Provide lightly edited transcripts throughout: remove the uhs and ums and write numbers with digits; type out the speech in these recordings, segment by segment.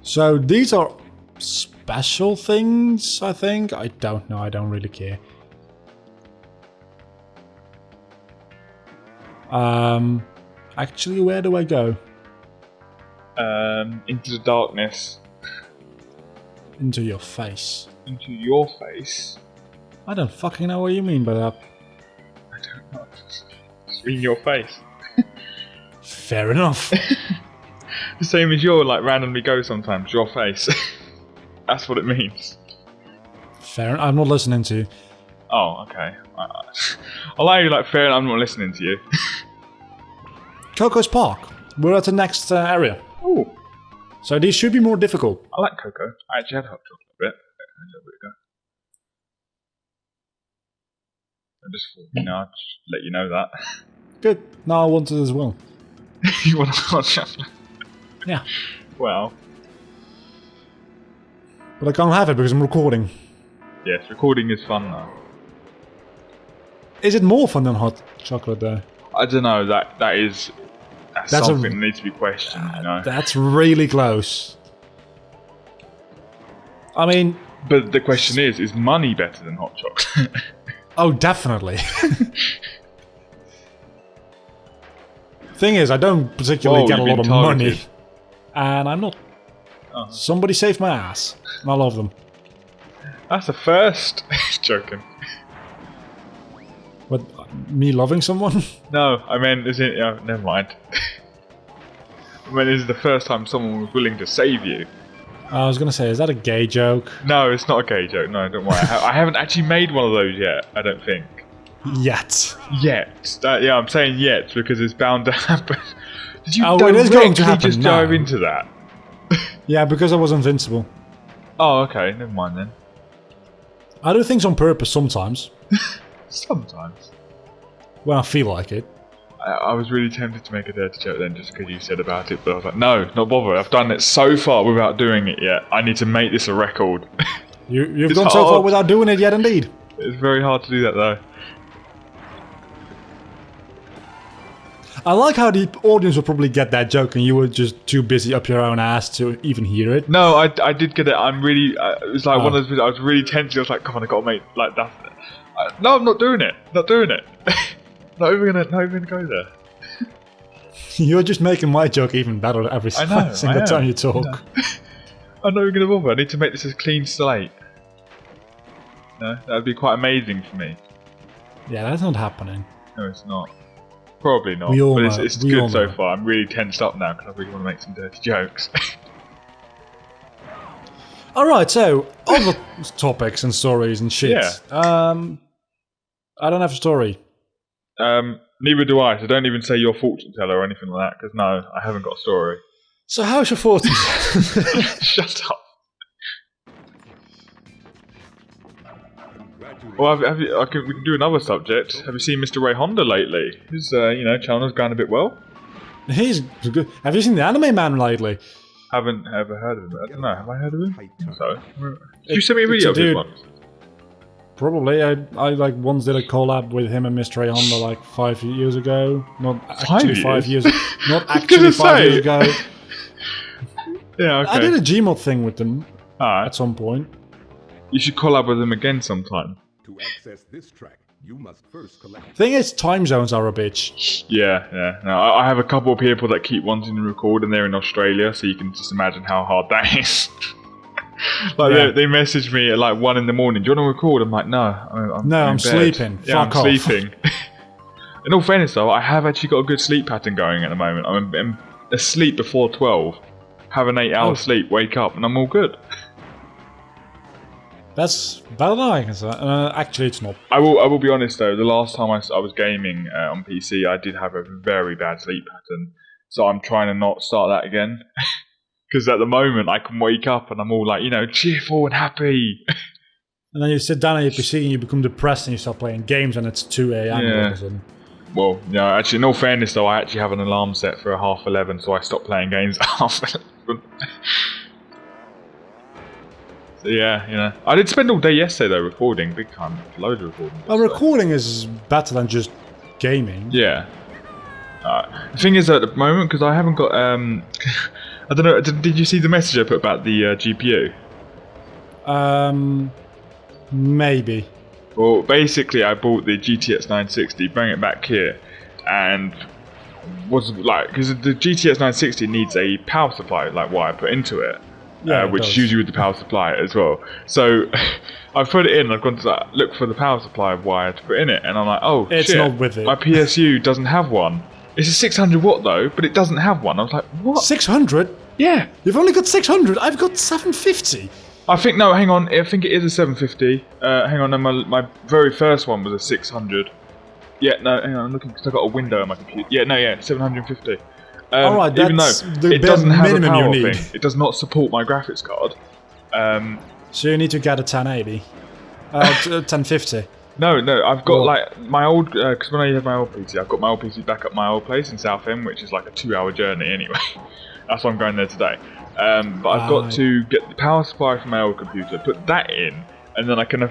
So these are special things, I think. I don't know. I don't really care. Actually, where do I go? Into the darkness. Into your face. Into your face? I don't fucking know what you mean by that. I don't know. In your face. Fair enough. The same as your like randomly go sometimes. Your face. That's what it means. Fair. I'm not listening to you. Oh, okay. I'll allow you like fair. I'm not listening to you. Coco's Park. We're at the next area. Ooh. So these should be more difficult. I like cocoa. I actually had hot chocolate a bit a little bit ago. I just thought, I'd just let you know that. Good. Now I want it as well. You want a hot chocolate? Yeah. Well. But I can't have it because I'm recording. Yes, recording is fun though. Is it more fun than hot chocolate though? I don't know. That's something that needs to be questioned. You know. That's really close. I mean, but the question is money better than hot chocolate? Oh, definitely. Thing is, I don't particularly get a lot of money, and I'm not. Oh. Somebody saved my ass, and I love them. That's a first. Joking. But me loving someone? No, I meant, never mind. I meant, this is the first time someone was willing to save you. I was gonna say, is that a gay joke? No, it's not a gay joke. No, don't worry. I haven't actually made one of those yet. I don't think. Yet. Yeah, I'm saying yet because it's bound to happen. Did you it is going to happen just now. dive into that? Yeah, because I was invincible. Oh, okay. Never mind then. I do things on purpose sometimes. Sometimes. When I feel like it. I was really tempted to make a dirty joke then just because you said about it, but I was like, no, not bother. I've done it so far without doing it yet. I need to make this a record. You've gone so far without doing it yet, indeed. It's very hard to do that though. I like how the audience will probably get that joke and you were just too busy up your own ass to even hear it. No, I did get it. I'm really... it was like one of those... I was really tense. I was like, come on, I gotta make... Like, that. No, I'm not doing it. Not doing it. not even gonna go there. You're just making my joke even better every single time you talk. I'm not even gonna bother. I need to make this a clean slate. No, that would be quite amazing for me. Yeah, that's not happening. No, it's not. Probably not. But it's good so far. I'm really tensed up now because I really want to make some dirty jokes. Alright, so, other topics and stories and shit. Yeah. I don't have a story. Neither do I, so don't even say you're a fortune teller or anything like that, because no, I haven't got a story. So how's your fortune? Shut up. Well, we can do another subject. Have you seen Mr. Ray Honda lately? His, channel's going a bit well. He's good. Have you seen the Anime Man lately? Haven't ever heard of him. I don't know. Have I heard of him? So, did you send me a video of his once? Probably. I like once did a collab with him and Mr. Ray Honda like 5 years ago. Not actually 5 years. Not actually 5 years ago. Yeah, okay. I did a Gmod thing with them at some point. You should collab with them again sometime. To access this track, you must first collect. Thing is, time zones are a bitch. Yeah. No, I have a couple of people that keep wanting to record, and they're in Australia, so you can just imagine how hard that is. They message me at like 1 in the morning. Do you want to record? I'm like, no. I'm sleeping. Yeah, Fuck off. I'm sleeping. In all fairness, though, I have actually got a good sleep pattern going at the moment. I'm asleep before 12, have an 8-hour sleep, wake up, and I'm all good. That's better than I can say. Actually, it's not. I will be honest though. The last time I was gaming on PC, I did have a very bad sleep pattern. So I'm trying to not start that again. Because at the moment, I can wake up and I'm all like, cheerful and happy. And then you sit down on your PC and you become depressed and you start playing games and it's 2 a.m. all of a sudden. Well, actually, in all fairness though, I actually have an alarm set for 11:30, so I stop playing games at 11:30. So yeah, I did spend all day yesterday though recording, big time, loads of recording. Well, recording is better than just gaming. Yeah. The thing is, at the moment, because I haven't got, I don't know. Did you see the message I put about the GPU? Maybe. Well, basically, I bought the GTX 960, bring it back here, and was like, because the GTX 960 needs a power supply, like wire put into it, which is usually with the power supply as well. So I've put it in. I've gone to look for the power supply wire to put in it, and I'm like, oh it's shit, not with it. My PSU doesn't have one. It's a 600 watt though, but it doesn't have one. I was like, what? 600? Yeah. You've only got 600. I've got 750. I think no. Hang on. I think it is a 750. Hang on. No, my very first one was a 600. Yeah. No. Hang on. I'm looking because I got a window on my computer. Yeah. No. Yeah. 750. All right. Even though the it doesn't have a minimum power you need. thing, it does not support my graphics card. So you need to get a 1080. 1050. No. I've got like my old because when I had my old PC, I've got my old PC back at my old place in Southend, which is like a 2-hour journey anyway. That's why I'm going there today. But I've got to get the power supply from my old computer, put that in, and then I can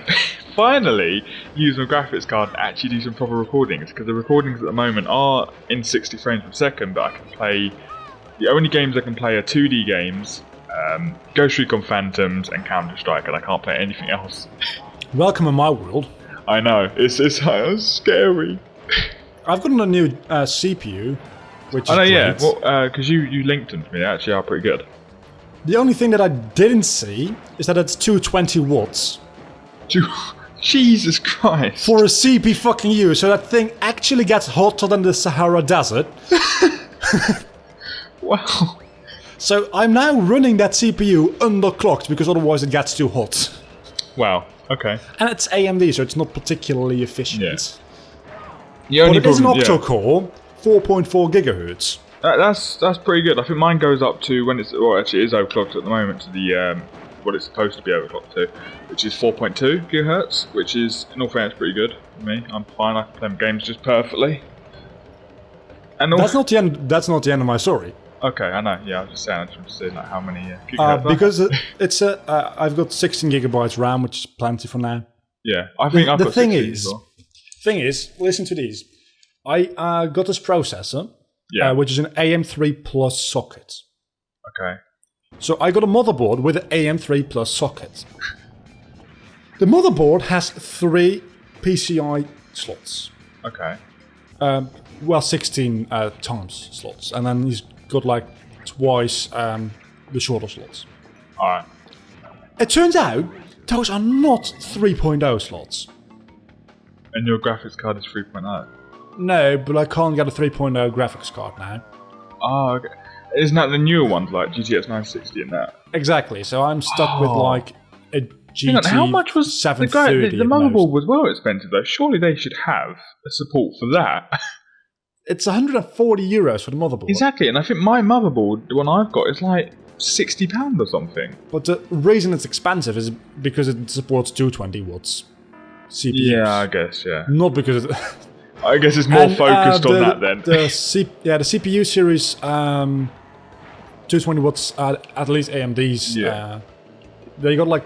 finally use my graphics card and actually do some proper recordings. Because the recordings at the moment are in 60 frames per second, but I can play. The only games I can play are 2D games, Ghost Recon Phantoms, and Counter Strike, and I can't play anything else. Welcome in my world. I know it's scary. I've got a new CPU, which is great. yeah. Well, because you linked them to me, they actually are pretty good. The only thing that I didn't see is that it's 220 watts. Jesus Christ. For a CPU fucking U, so that thing actually gets hotter than the Sahara Desert. Wow. So I'm now running that CPU underclocked because otherwise it gets too hot. Wow, okay. And it's AMD, so it's not particularly efficient. Yeah. But it is an octa-core, 4.4 gigahertz. That's pretty good. I think mine goes up to when it's actually it is overclocked at the moment to the what it's supposed to be overclocked to, which is 4.2 gigahertz, which is in all fairness pretty good for me. I'm fine. I can play games just perfectly. And that's not the end. That's not the end of my story. Okay, I know. Yeah, I was just saying. I just want to see like how many gigahertz. Because it's I've got 16 gigabytes RAM, which is plenty for now. Yeah, I think I've got 16 as well. Thing is, listen to these. I got this processor. Yeah. Which is an AM3 Plus socket. Okay. So I got a motherboard with an AM3 Plus socket. The motherboard has 3 PCI slots. Okay. 16 times slots. And then he's got like twice the shorter slots. Alright. It turns out those are not 3.0 slots. And your graphics card is 3.0? No, but I can't get a 3.0 graphics card now. Oh, okay. Isn't that the newer ones like GTX 960 and that? Exactly. So I'm stuck with like a GT. Hang on, how much was 730? The motherboard was well expensive though. Surely they should have a support for that. It's 140 euros for the motherboard. Exactly, and I think my motherboard, the one I've got, is like £60 or something. But the reason it's expensive is because it supports 220 watts CPUs. Yeah, I guess. Yeah. Not because it. I guess it's more focused on that then. The CPU series 220 watts at least AMD's. Yeah. They got like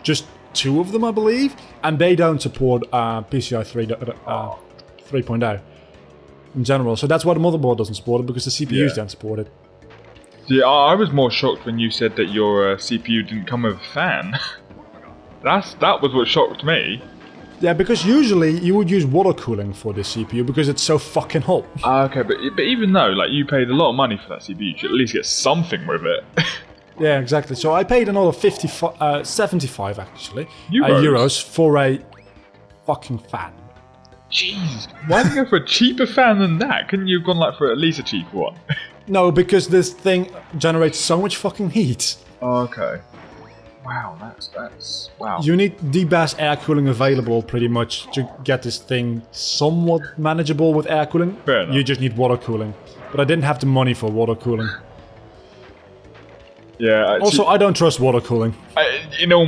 just 2 of them, I believe, and they don't support PCI 3.0 in general. So that's why the motherboard doesn't support it, because the CPUs don't support it. Yeah, I was more shocked when you said that your CPU didn't come with a fan. That was what shocked me. Yeah, because usually you would use water cooling for this CPU because it's so fucking hot. Okay, but even though like you paid a lot of money for that CPU, you should at least get something with it. Yeah, exactly. So I paid another 75 actually euros for a fucking fan. Jeez, why did you go for a cheaper fan than that? Couldn't you have gone like for at least a cheaper one? No, because this thing generates so much fucking heat. Oh, okay. Wow, that's wow. You need the best air cooling available pretty much to get this thing somewhat manageable with air cooling. Fair enough. You just need water cooling. But I didn't have the money for water cooling. Yeah. Also, I don't trust water cooling. In all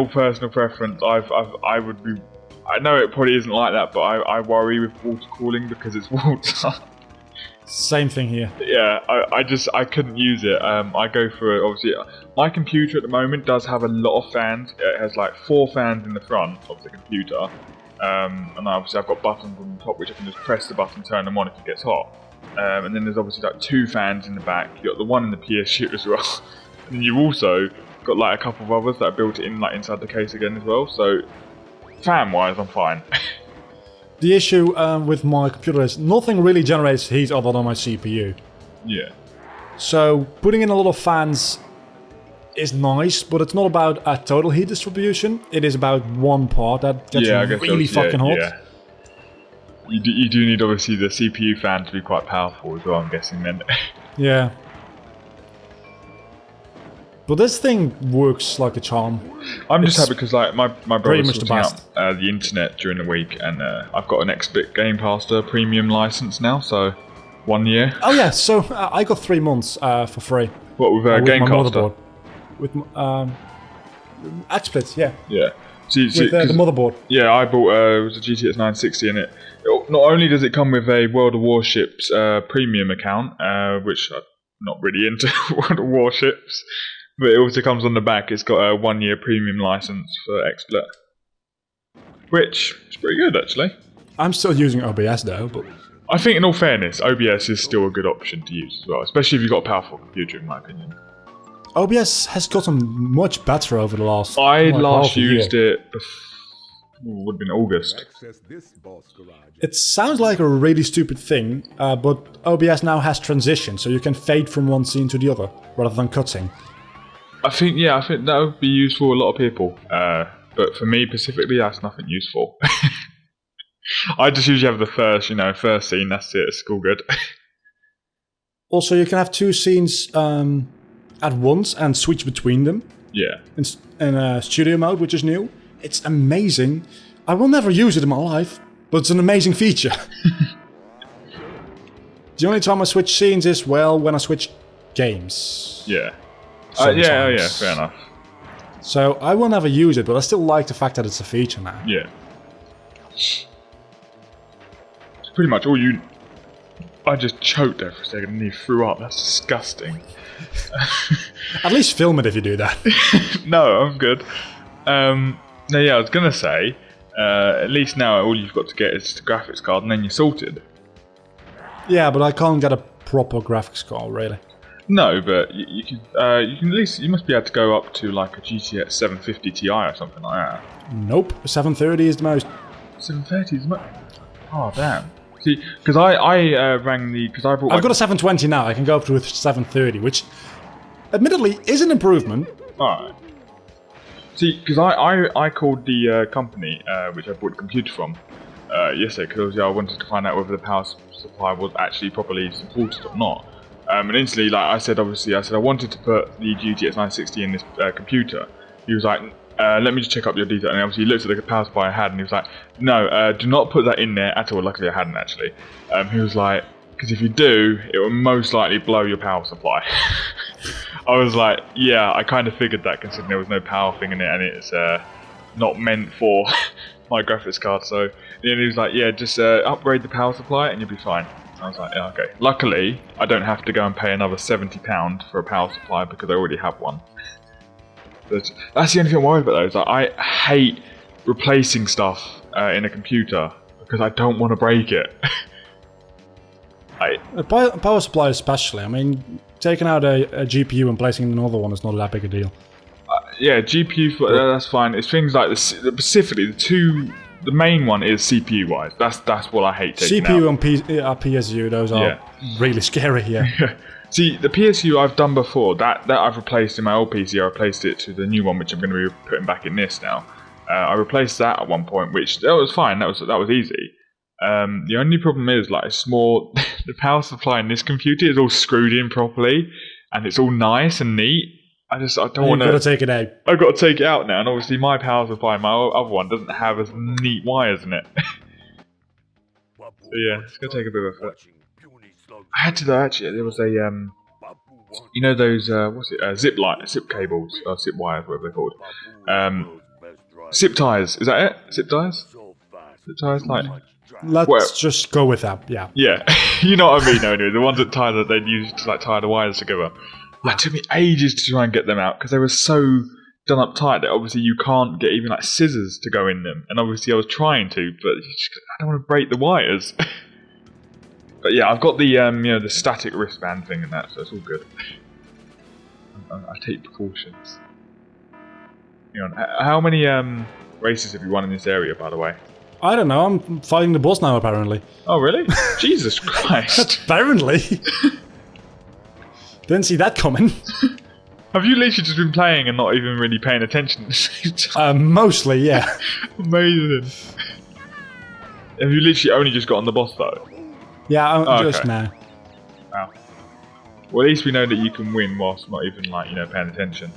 personal preference, I would be. I know it probably isn't like that, but I worry with water cooling because it's water. Same thing here. Yeah, I couldn't use it. I go for obviously my computer at the moment does have a lot of fans. It has like 4 fans in the front of the computer, and obviously I've got buttons on the top which I can just press the button, turn them on if it gets hot. and then there's obviously like 2 fans in the back. You got the one in the PSU as well, and then you also got like a couple of others that are built in like inside the case again as well. So fan-wise, I'm fine. The issue with my computer is nothing really generates heat other than my CPU. Yeah. So putting in a lot of fans is nice, but it's not about a total heat distribution. It is about one part that gets I guess really fucking hot. Yeah. You do need obviously the CPU fan to be quite powerful as well, I'm guessing then. Yeah. But this thing works like a charm. I'm just happy because like my brother's much the sorting out the internet during the week, and I've got an Xbit Game Passer premium license now, so 1 year. Oh yeah, so I got 3 months for free. What with with my Game Caster? motherboard. With XSplits, yeah. Yeah. See, With the motherboard. Yeah, I bought it was a GTX 960 in it. Not only does it come with a World of Warships premium account, which I'm not really into World of Warships, but it also comes on the back. It's got a 1 year premium license for XSplit, which is pretty good actually. I'm still using OBS though, but I think in all fairness, OBS is still a good option to use as well, especially if you've got a powerful computer, in my opinion. OBS has gotten much better over the last. I like, last half a year. used it. Would have been August. Access this boss garage. It sounds like a really stupid thing, but OBS now has transition, so you can fade from one scene to the other rather than cutting. I think that would be useful for a lot of people. But for me specifically, that's nothing useful. I just usually have the first scene. That's it. It's all good. Also, you can have 2 scenes at once and switch between them. Yeah. In studio mode, which is new. It's amazing. I will never use it in my life, but it's an amazing feature. The only time I switch scenes is, well, when I switch games. Yeah. Sometimes. Fair enough. So I will never use it, but I still like the fact that it's a feature now. Yeah. It's pretty much all you... I just choked there for a second and he threw up. That's disgusting. At least film it if you do that. No, I'm good. No, yeah, I was gonna say, at least now all you've got to get is the graphics card and then you're sorted. Yeah, but I can't get a proper graphics card, really. No, but you can at least, you must be able to go up to like a GTX 750 Ti or something like that. Nope, 730 is the most. 730 is much. Oh damn. See, because I rang the because I brought. I've got a 720 now. I can go up to a 730, which, admittedly, is an improvement. Alright. See, because I called the company which I bought the computer from yesterday because I wanted to find out whether the power supply was actually properly supported or not. And instantly, like I said, I wanted to put the GTX 960 in this computer. He was like, let me just check up your details. And obviously he looked at the power supply I had and he was like, no, do not put that in there at all. Luckily I hadn't actually. He was like, because if you do, it will most likely blow your power supply. I was like, yeah, I kind of figured that considering there was no power thing in it and it's not meant for my graphics card. So he was like, yeah, just upgrade the power supply and you'll be fine. I was like, yeah, okay. Luckily, I don't have to go and pay another £70 for a power supply because I already have one. But that's the only thing I'm worried about though, is that I hate replacing stuff in a computer because I don't want to break it. A power supply especially, I mean, taking out a GPU and placing another one is not that big a deal. Yeah, GPU, that's fine. It's things like specifically the main one is CPU wise. That's what I hate taking CPU out. and PSU, those are really scary here. See, the PSU I've done before, that I've replaced in my old PC, I replaced it to the new one, which I'm going to be putting back in this now. I replaced that at one point, which that was fine, that was easy. The only problem is, like, it's more, the power supply in this computer is all screwed in properly, and it's all nice and neat. I don't want to... You've got to take it out. I've got to take it out now, and obviously my power supply, my other one, doesn't have as neat wires in it. So yeah, it's going to take a bit of effort. I had to though, actually, there was a, you know those, zip cables, or zip wires, whatever they're called. Zip ties, is that it? Zip ties? Zip ties, like... Let's just go with that, yeah. Yeah, you know what I mean, anyway, the ones that they'd use to like tie the wires together. It took me ages to try and get them out because they were so done up tight that obviously you can't get even like scissors to go in them. And obviously I was trying to, but I don't want to break the wires. But yeah, I've got the the static wristband thing and that, so it's all good. I take precautions. Hang on, how many races have you won in this area, by the way? I don't know. I'm fighting the boss now, apparently. Oh, really? Jesus Christ! Apparently. Didn't see that coming. Have you literally just been playing and not even really paying attention at the same time? Mostly, yeah. Amazing. Have you literally only just got on the boss though? Yeah, Oh, just okay. now. Wow. Well, at least we know that you can win whilst not even like paying attention.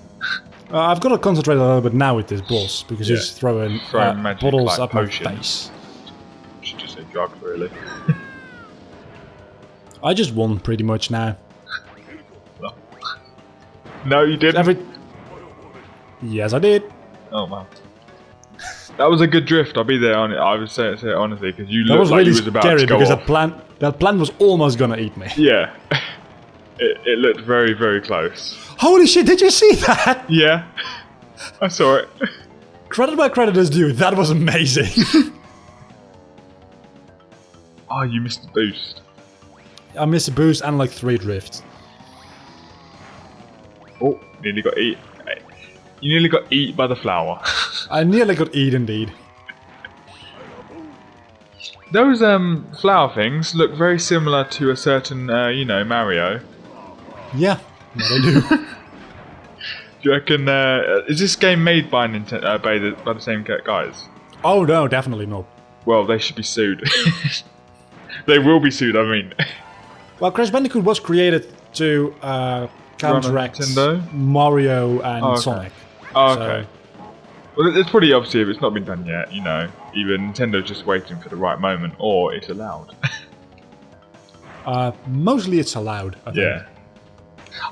I've got to concentrate a little bit now with this boss because he's throwing magic, bottles like, up potions. my face. I should just say drugs, really. I just won pretty much now. No, you didn't. Yes, I did. Oh man, that was a good drift. I'll be there on it. I would say it honestly because you That looked was like really you was about scary to go because off. that plant was almost gonna eat me. Yeah, it looked very, very close. Holy shit! Did you see that? Yeah, I saw it. Credit where credit is due. That was amazing. Oh, you missed the boost. I missed a boost and like 3 drifts. Oh, nearly got eat. You nearly got eat by the flower. I nearly got eat indeed. Those flower things look very similar to a certain Mario. Yeah, what I do. Do you reckon? Is this game made by Nintendo by the same guys? Oh no, definitely not. Well, they should be sued. They will be sued. I mean, Well, Crash Bandicoot was created to counteract Nintendo? Mario and Oh, okay. Sonic. oh, So- okay. Well, it's pretty obvious if it's not been done yet. Either Nintendo's just waiting for the right moment, or it's allowed. Mostly it's allowed, I think. Yeah.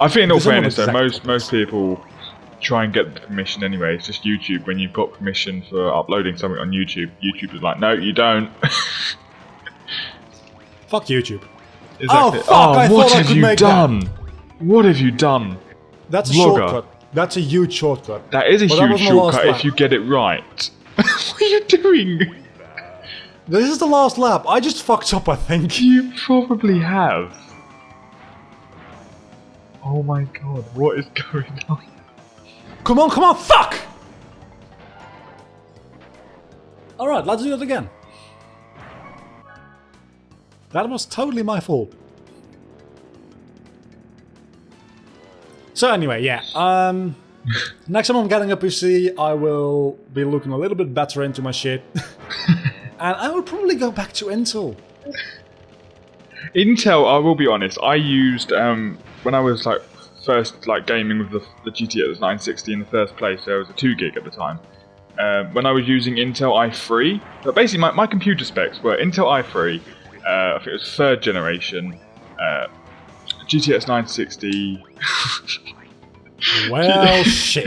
I think in all There's not fairness though, exact most people try and get the permission anyway. It's just YouTube. When you've got permission for uploading something on YouTube, YouTube is like, no, you don't. Fuck YouTube. Exactly. Oh, fuck, I what thought I have could you make done? What have you done? That's a Vlogger. shortcut. That's a huge shortcut. That is a Well, that huge wasn't the last shortcut if lap. you get it right. What are you doing? This is the last lap. I just fucked up, I think. You probably have. Oh my god, what is going on? Come on, fuck! Alright, let's do it again. That was totally my fault. So anyway, yeah. Next time I'm getting a PC, I will be looking a little bit better into my shit. And I will probably go back to Intel. Intel, I will be honest, I used when I was first gaming with the GTX 960 in the first place. There was a 2 gig at the time. When I was using Intel i3, but basically my computer specs were Intel i3. I think it was 3rd generation. GTX 960. Well, shit.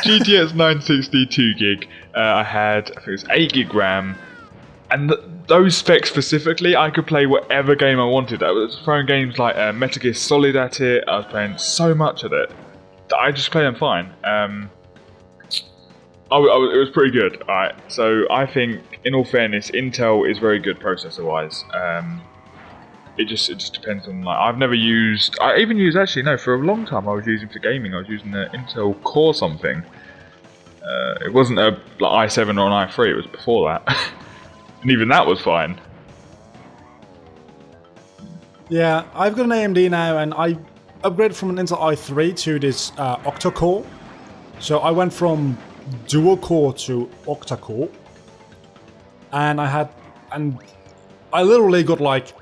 GTX 960 2 gig. I had, I think it was 8 gig RAM. And those specs specifically, I could play whatever game I wanted. I was throwing games like Metal Gear Solid at it. I was playing so much of it that I just play them fine. It was pretty good. Alright, so I think, in all fairness, Intel is very good processor-wise. It just depends on I've never used. I even used for a long time. I was using for gaming. I was using the Intel Core something. It wasn't a i7 or an i3. It was before that. And even that was fine. Yeah, I've got an AMD now, and I upgraded from an Intel i3 to this octa-core. So I went from dual-core to octa-core, and I literally got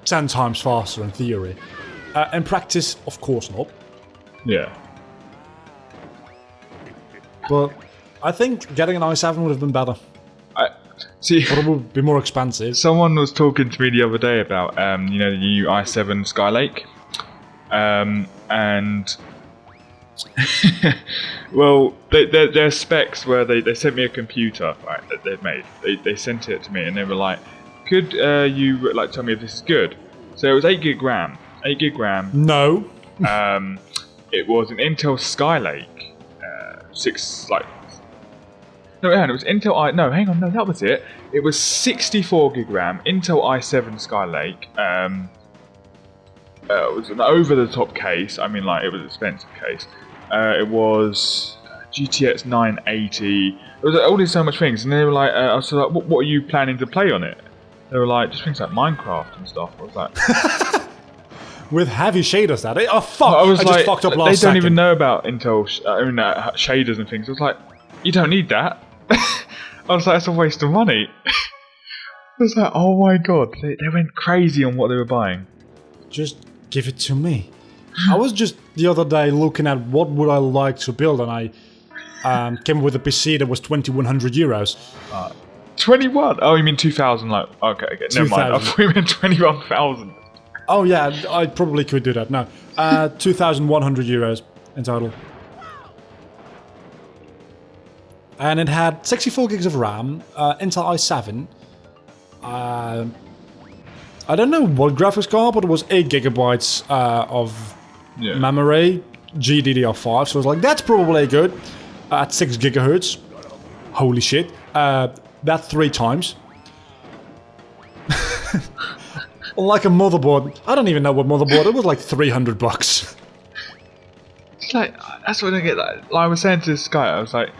10 times faster in theory. In practice, of course not. Yeah. But I think getting an i7 would have been better. See, But it would be more expensive. someone was talking to me the other day about the new i7 Skylake, and well, their specs were they sent me a computer that they've made. They sent it to me and they were like, could you tell me if this is good? So it was 8 gig RAM. 8 gig RAM. No. It was an Intel Skylake, No, hang on, it was Intel i. No, hang on, no, that was it. It was 64 gig RAM, Intel i7 Skylake. It was an over-the-top case. I mean, like, it was an expensive case. It was GTX 980. It was all these so much things, and they were like, I was like, what are you planning to play on it? They were like, just things like Minecraft and stuff. I was like, with heavy shaders, that oh fuck! I was I like, just fucked up they last don't second. even know about Intel shaders and things. I was like, you don't need that. I was like, that's a waste of money. I was like, oh my god, they went crazy on what they were buying. Just give it to me. I was just the other day looking at what would I like to build, and I came up with a PC that was 2,100 euros. 21? Oh, you mean 2,000? Like, okay, never mind. I thought you meant 21,000. Oh yeah, I probably could do that. No, 2,100 euros in total. And it had 64 gigs of RAM, Intel i7. I don't know what graphics card, but it was 8 gigabytes of memory, GDDR5. So I was like, that's probably good. At 6 gigahertz. Holy shit. That 3 times. Like a motherboard. I don't even know what motherboard. It was like $300. It's like, that's what I get. Like I was saying to this guy, I was like,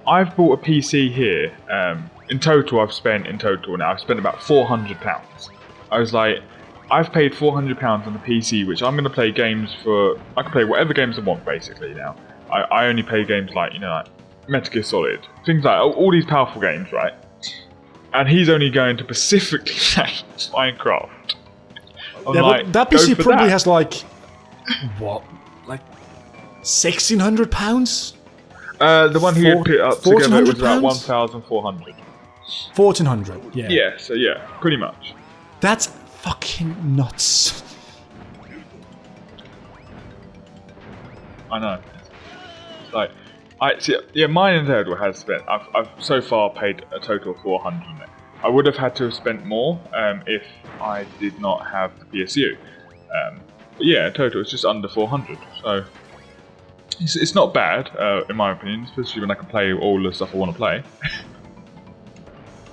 I've bought a PC here. In total, I've spent about £400. I was like, I've paid £400 on the PC, which I'm going to play games for. I can play whatever games I want, basically. Now, I only play games like like Metal Gear Solid, things like all these powerful games, right? And he's only going to specifically play Minecraft. I'm like, but that PC probably has like what, like £1,600. The one he had put up together was about 1,400. 1,400, yeah. Yeah, so yeah, pretty much. That's fucking nuts. I know. It's like, mine in total has spent. I've so far paid a total of 400 on it. I would have had to have spent more if I did not have the PSU. But yeah, in total it's just under 400. So it's not bad in my opinion, especially when I can play all the stuff I want to play.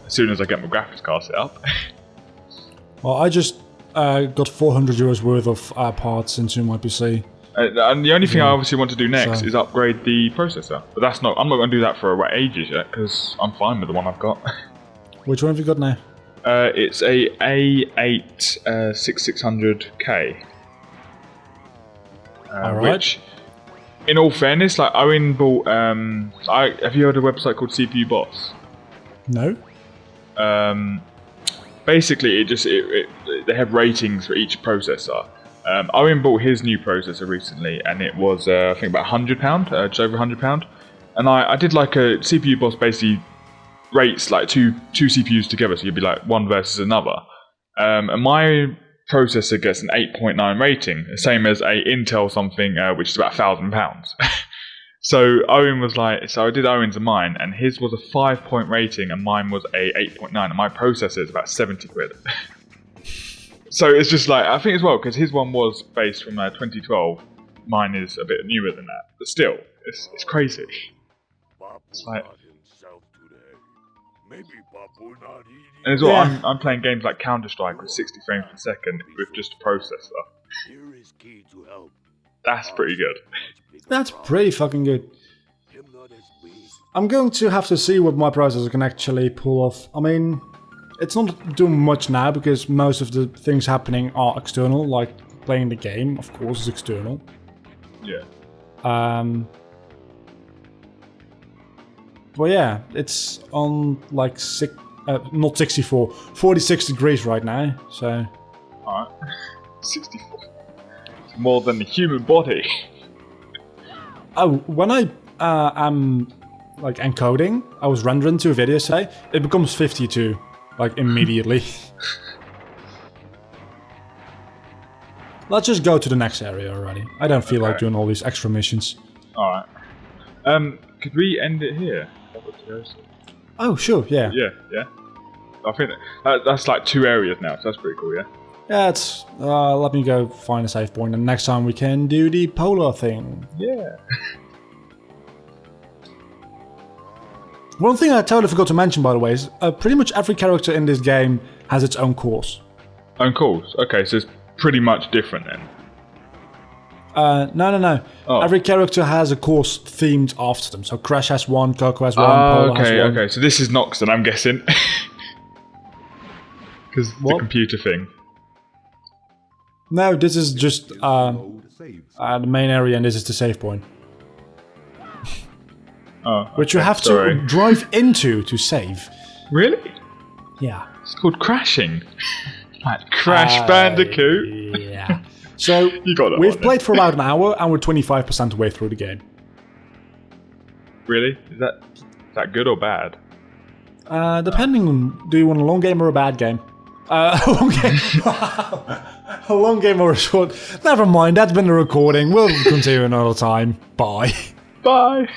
As soon as I get my graphics card set up. Well, I just got 400 euros worth of parts into my PC. And the only thing I obviously want to do next is upgrade the processor. But I'm not going to do that for ages yet, because I'm fine with the one I've got. Which one have you got now? It's a A8 6600K. Alright. Which, in all fairness, like Owen bought... have you heard of a website called CPU Boss? No. Basically, they have ratings for each processor. Owen bought his new processor recently, and it was I think about £100, just over £100. And I did like a CPU Boss basically rates like two CPUs together, so you'd be like one versus another. And my processor gets an 8.9 rating, the same as a Intel something, which is about £1,000. So Owen was like, so I did Owen's and mine, and his was a 5-point rating, and mine was a 8.9, and my processor is about 70 quid. So it's just like, I think as well, because his one was based from 2012, mine is a bit newer than that, but still, it's crazy. It's like, and as well, I'm playing games like Counter-Strike with 60 frames per second with just a processor. That's pretty good. That's pretty fucking good. I'm going to have to see what my processor can actually pull off. I mean, it's not doing much now because most of the things happening are external, like playing the game, of course, is external. Yeah. But yeah, it's on like not 64, 46 degrees right now, so... Alright. 64. It's more than the human body. Oh, when I am like encoding, I was rendering to a video, say, it becomes 52, like immediately. Let's just go to the next area already. I don't feel like doing all these extra missions. Alright. Could we end it here? Oh, sure, yeah. Yeah. I think that's like 2 areas now, so that's pretty cool, yeah? Yeah, it's... let me go find a save point, and next time we can do the polar thing. Yeah. One thing I totally forgot to mention, by the way, is pretty much every character in this game has its own course. Own course? Okay, so it's pretty much different then. No. Oh. Every character has a course themed after them. So Crash has one, Coco has one, Oh, Polo has one. okay. So this is Noxon, I'm guessing. Because the What? computer thing. No, this is just Load saves. the main area, and this is the save point. Oh, Which you okay, have sorry. to drive into to save. Really? Yeah. It's called crashing. Like Crash Bandicoot. Yeah. So You got that we've one, played for about an hour, and we're 25% of the way through the game. Really? Is that good or bad? Depending on, do you want a long game or a bad game? A long game. A long game or a short. Never mind, that's been the recording. We'll continue another time. Bye. Bye.